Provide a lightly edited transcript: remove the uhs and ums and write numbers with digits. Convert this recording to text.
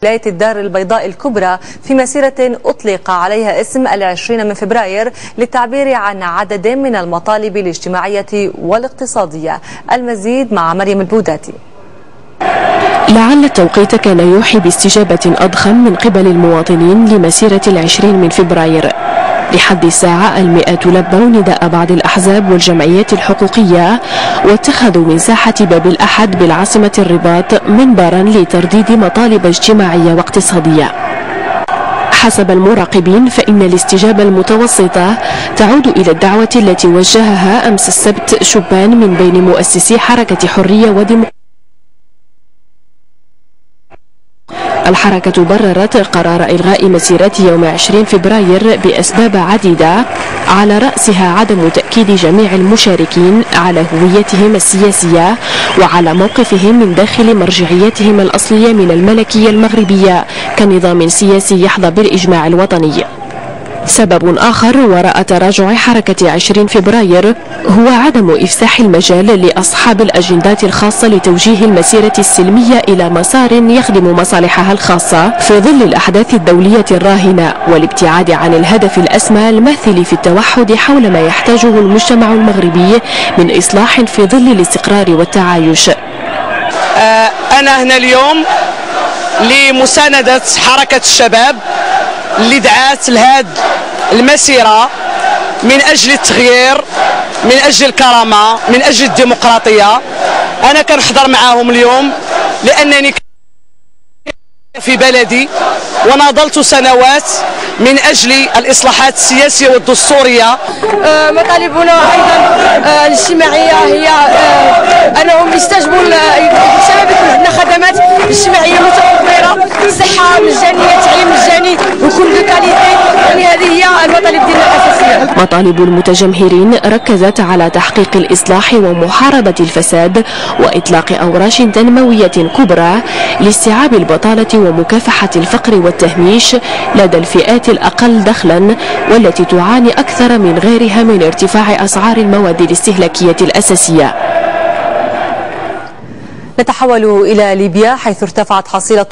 ولاية الدار البيضاء الكبرى في مسيرة أطلق عليها اسم 20 من فبراير للتعبير عن عدد من المطالب الاجتماعية والاقتصادية. المزيد مع مريم البوداتي. لعل التوقيت كان يوحي باستجابة أضخم من قبل المواطنين لمسيرة 20 من فبراير. لحد الساعة المئات لبوا نداء بعض الأحزاب والجمعيات الحقوقية، واتخذوا من ساحة باب الأحد بالعاصمة الرباط منبرا لترديد مطالب اجتماعية واقتصادية. حسب المراقبين فإن الاستجابة المتوسطة تعود إلى الدعوة التي وجهها أمس السبت شبان من بين مؤسسي حركة حرية وديمقراطية. الحركة بررت قرار إلغاء مسيرة يوم 20 فبراير بأسباب عديدة، على رأسها عدم تأكيد جميع المشاركين على هويتهم السياسية وعلى موقفهم من داخل مرجعيتهم الأصلية من الملكية المغربية كنظام سياسي يحظى بالإجماع الوطني. سبب آخر وراء تراجع حركة 20 فبراير هو عدم إفساح المجال لأصحاب الأجندات الخاصة لتوجيه المسيرة السلمية إلى مسار يخدم مصالحها الخاصة في ظل الأحداث الدولية الراهنة، والابتعاد عن الهدف الأسمى الماثل في التوحد حول ما يحتاجه المجتمع المغربي من إصلاح في ظل الاستقرار والتعايش. أنا هنا اليوم لمساندة حركة الشباب اللي دعات لهذه المسيرة من أجل التغيير، من أجل الكرامة، من أجل الديمقراطية. أنا كنحضر معاهم اليوم لأنني في بلدي وناضلت سنوات من أجل الإصلاحات السياسية والدستورية. مطالبنا أيضا الاجتماعية هي أنهم يستجبوا الشباب يكون عندنا خدمات اجتماعية متوفرة، صحة مجانية، تعليم مجاني وكل بكاليتي، يعني هذه هي المطالب ديالنا الأساسية. مطالب المتجمهرين ركزت على تحقيق الإصلاح ومحاربة الفساد وإطلاق أوراش تنموية كبرى لاستيعاب البطالة ومكافحة الفقر والتهميش لدى الفئات الأقل دخلا والتي تعاني أكثر من غيرها من ارتفاع أسعار المواد الاستهلاكية الأساسية. نتحول إلى ليبيا حيث ارتفعت حصيلة